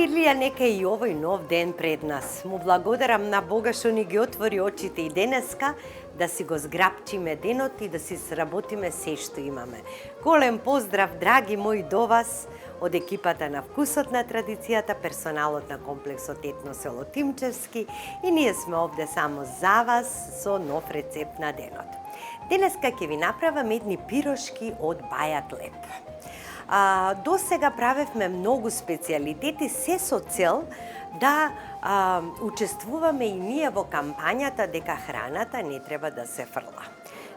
Илија, нека и овој нов ден пред нас. Му благодарам на Бога што ни ги отвори очите и денеска да си го зграпчиме денот и да си сработиме се што имаме. Голем поздрав, драги мои, до вас од екипата на Вкусот на традицијата, персоналот на комплексот Етно село Тимчевски, и ние сме овде само за вас со нов рецепт на денот. Денеска ќе ви направам едни пирошки од бајат леп. До сега правевме многу специјалитети, се со цел да учествуваме и ние во кампањата дека храната не треба да се фрла.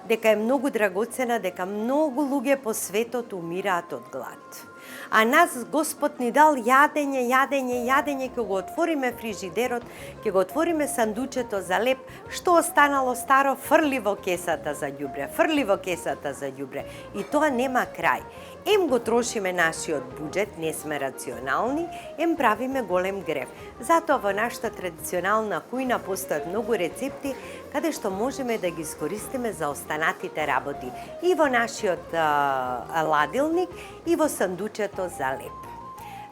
Дека е многу драгоцена, дека многу луѓе по светот умираат од глад. А нас Господ ни дал јадење, ќе го отвориме фрижидерот, ќе го отвориме сандучето за леп, што останало старо фрли во кесата за ѓубре, и тоа нема крај. Ем го трошиме нашиот буџет, не сме рационални, ем правиме голем грев. Затоа во нашата традиционална кујна постојат многу рецепти каде што можеме да ги искористиме за останатите работи и во нашиот ладилник и во сандучето за леп.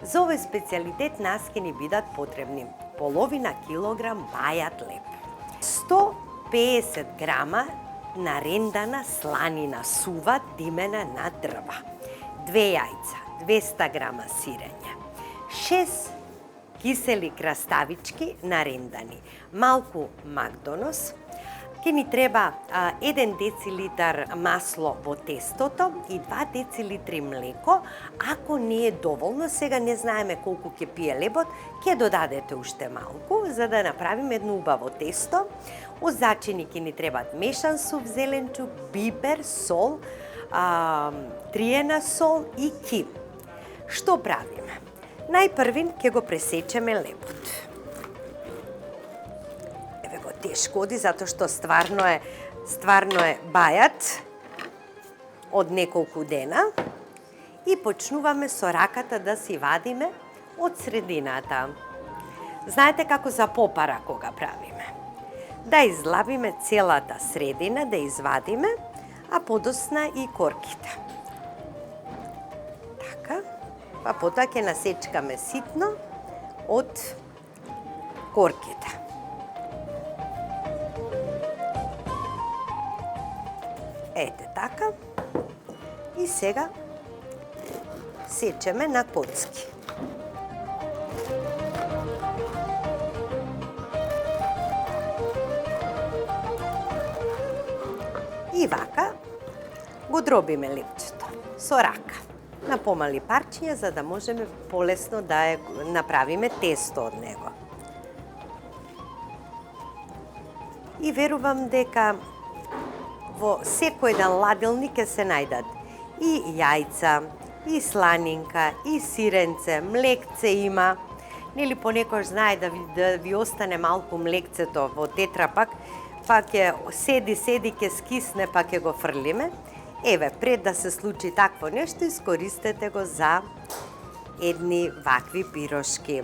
За овој специјалитет нас ќе ни бидат потребни половина килограм бајат леп, 150 грама нарендана сланина сува димена на дрва, 2 јајца, 200 грама сирење, 6 кисели краставички нарендани, малку макдонос, ќе ни треба 1 децилитар масло во тестото и 2 децилитри млеко. Ако не е доволно, сега не знаеме колку ќе пие лебот, ќе додадете уште малку за да направиме едно убаво тесто. Од зачини ќе ни требат мешан сув зеленчук, бибер, сол, триена сол и ким. Што правиме? Најпрвин ќе го пресечеме лебот. Еве го тешко оди затоа што стварно е бајат од неколку дена, и почнуваме со раката да си вадиме од средината. Знаете како за попара кога правиме? Да излавиме целата средина, да извадиме, а подосна и корките. Така, па потоа ќе насечкаме ситно од корките. Ете така. И сега сечеме на коцки. И вака го дробиме лепчето со рака на помали парчиња, за да можеме полесно да направиме тесто од него. И верувам дека во секој еден ладилник ќе се најдат и јајца, и сланинка, и сиренце, млекце има. Нели понекогаш знае да ви остане малку млекцето во тетрапак, па ќе седи, ќе скисне, па ќе го фрлиме. Еве, пред да се случи такво нешто, искористете го за едни вакви пирошки.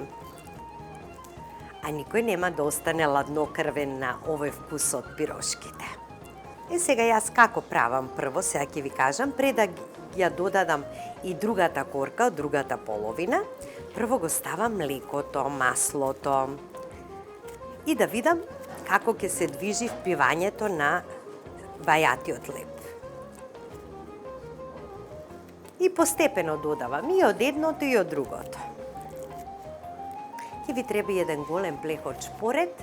А никој нема да остане ладнокрвен на овој вкус од пирошките. Сега јас како правам прво, сега ќе ви кажам, пред да ја додадам и другата корка, другата половина, прво го ставам млекото, маслото и да видам како ќе се движи впивањето на бајатиот леп. И постепено додавам и од едното и од другото. Ќе ви треба еден голем плех од шпоред,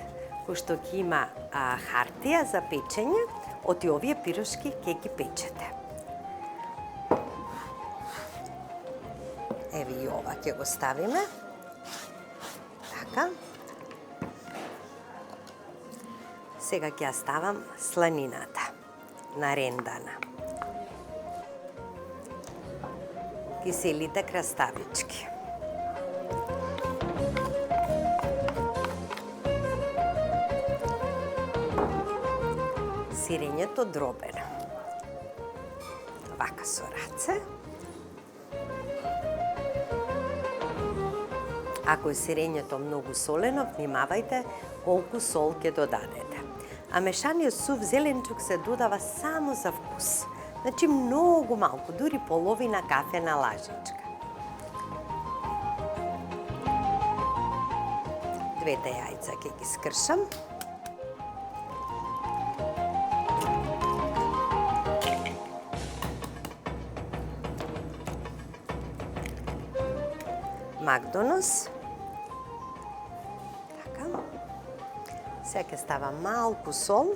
кој што ќе има хартија за печење, од и овие пирошки ќе ги печете. Еве и ова ќе го ставиме. Така. Сега ќе ја ставам сланината, нарендана. Киселите краставички. Сирењето дробено. Вака со раце. Ако е сирењето многу солено, внимавајте колку сол ќе додадете. А мешаниот сув зеленчук се додава само за вкус. Значи многу малку, дури половина кафена лажичка. Двете јајца ќе ги скршам. Макдонос. Така. Сега ќе ставам малку сол.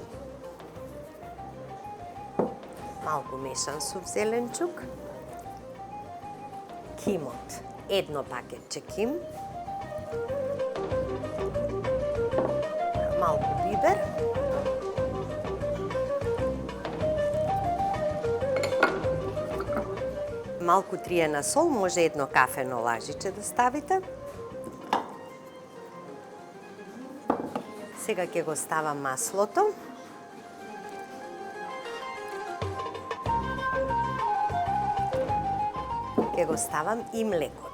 Малку мешан сув зеленчук. Кимот. Едно пакетче ким. Малку бибер. Малку триена сол, може едно кафено лажиче да ставите. Сега ќе го ставам маслото. Ќе го ставам и млекото.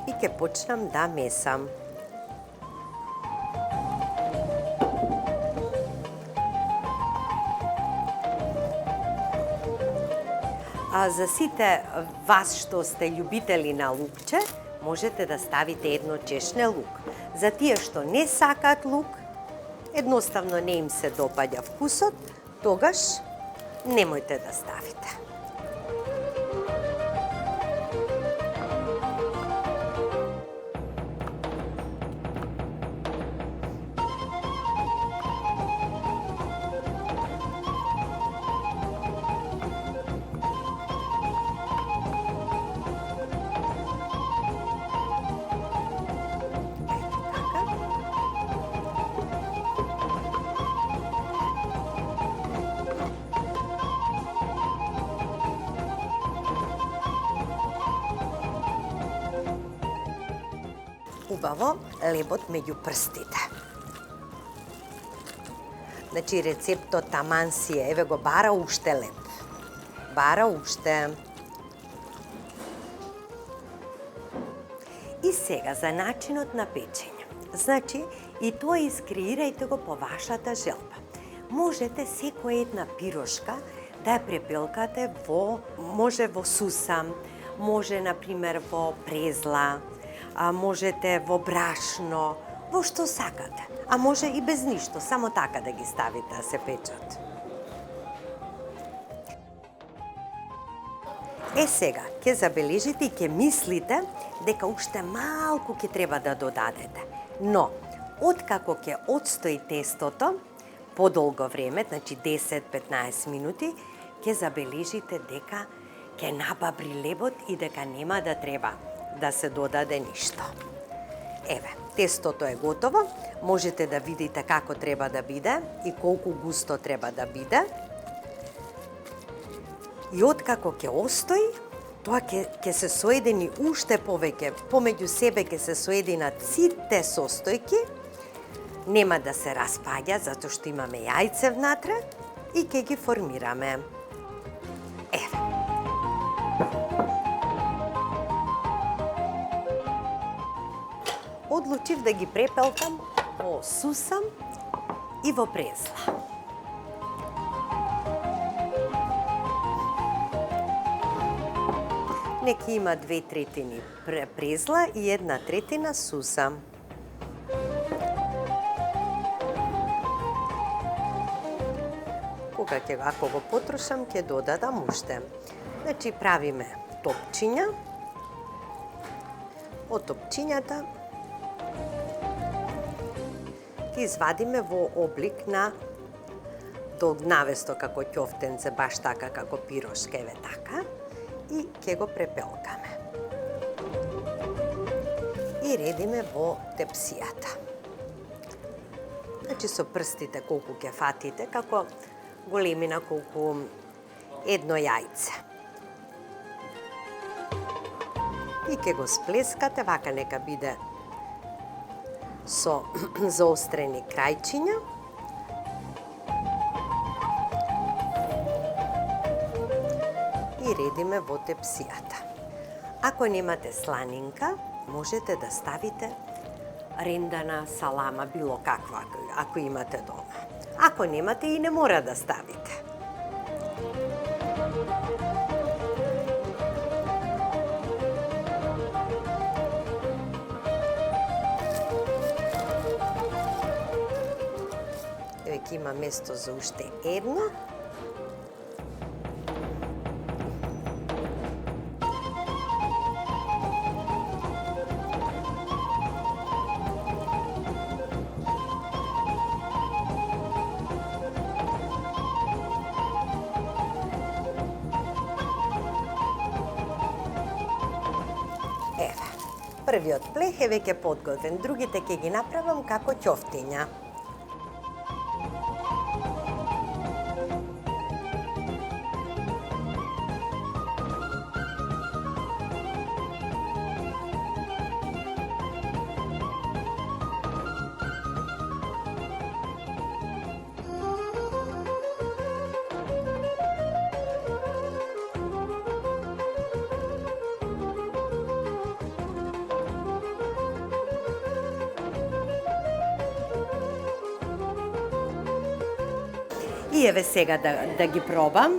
И ќе почнам да месам. А за сите вас што сте љубители на лукче, можете да ставите едно чешне лук. За тие што не сакаат лук, едноставно не им се допаѓа вкусот, тогаш немојте да ставите. Убаво лебот меѓу прстите. Значи рецептот таман си е, еве го бара уште леб. Бара уште. И сега за начинот на печење. Значи и тоа искреирајте го по вашата желба. Можете секоја една пирошка да ја препелкате може во сусам, може например во презла, можете во брашно, во што сакате. А може и без ништо, само така да ги ставите да се печат. Сега, ќе забележите и ќе мислите дека уште малку ќе треба да додадете. Но, откако ќе отстои тестото, подолго време, значи 10-15 минути, ќе забележите дека ќе набабри лебот и дека нема да треба да се додаде ништо. Еве, тестото е готово. Можете да видите како треба да биде и колку густо треба да биде. И откако ќе остои, тоа ќе се соедини уште повеќе, помеѓу себе ќе се соединат сите состојки, нема да се распаѓа затоа што имаме јајце внатре и ќе ги формираме. Еве. Одлучив да ги препелкам во сусам и во презла. Нека има 2/3 презла и 1/3 сусам. Ако го потрошам, ќе додадам уште. Значи правиме топчиња. Од топчињата ги извадиме во облик на долгнавесто како ќофтенце, баш така како пирошка, еве така, и ќе го препелкаме. И редиме во тепсијата. Значи со прстите колку ќе фатите, како големина колку едно јајце. И ќе го сплескате, вака нека биде со заострени крајчиња. И редиме во тепсијата. Ако немате сланинка, можете да ставите рендана салама, било каква, ако имате дома. Ако немате и не мора да ставите. има место за уште едно. Ева, првиот плех е веќе подготвен, другите ќе ги направам како ќофтиња. И еве сега да ги пробам.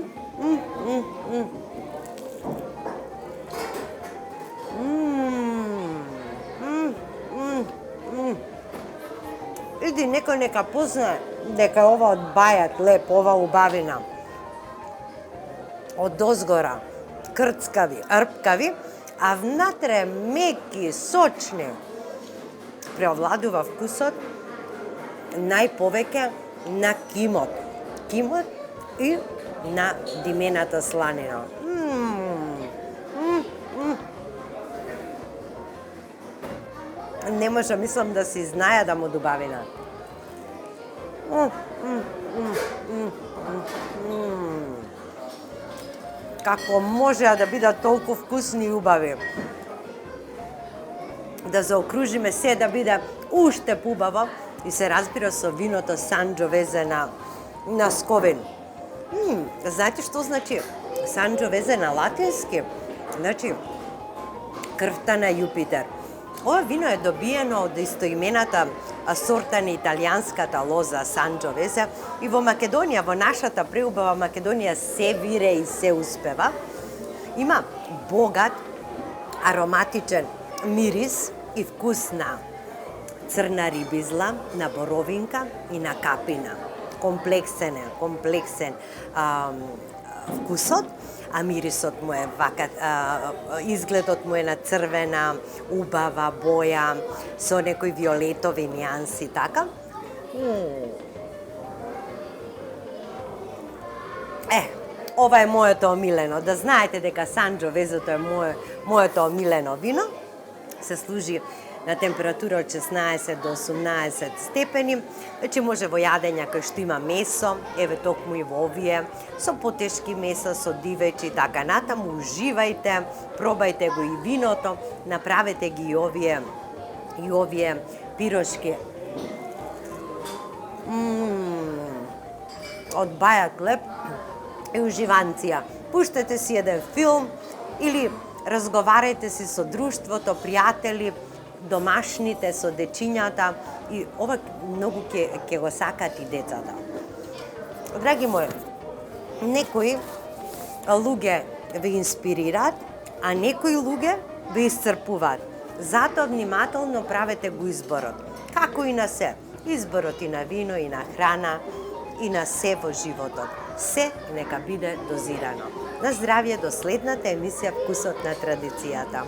Иди, некој нека позна дека ова од бајат леп, ова убавина. Од озгора, крцкави, рпкави, а внатре меки, сочни. Преовладува вкусот најповеќе на кимот. Кимот и на димената сланина. Не можам, мислам да си знајадам од убавина. Како може да бидат толку вкусни и убави? Да заокружиме се да биде уште поубаво и се разбира со виното Санџовезе на Сковин. Знаете што значи Санџовезе на латински? Значи крвта на Јупитер. Ова вино е добиено од истоимената сорта на италијанската лоза Санџовезе и во Македонија, во нашата преубава Македонија се вире и се успева. Има богат, ароматичен мирис и вкус на црна рибизла, на боровинка и на капина. Комплексен вкусот, а мирисот му е вака, изгледот му е на црвена, убава боја, со некои виолетови нијанси, така. Ова е моето омилено. Да знаете дека Санџовезето е моето омилено вино. Се служи на температура од 16 до 18 степени, вече може во јадења кај што има месо, еве токму и во овие, со потешки меса, со дивеч и така натаму, уживајте, пробајте го и виното, направете ги и овие пирошки. Од бајак леп и уживанција. Пуштете си еден филм или разговарајте си со друштвото, пријатели, домашните, со дечињата и ова многу ќе го сакат и децата. Драги мои, некои луѓе ве инспирираат, а некои луѓе ве исцрпуваат. Затоа внимателно правете го изборот. Како и на се. Изборот и на вино, и на храна, и на се во животот. Се нека биде дозирано. На здравје до следната емисија Вкусот на традицијата.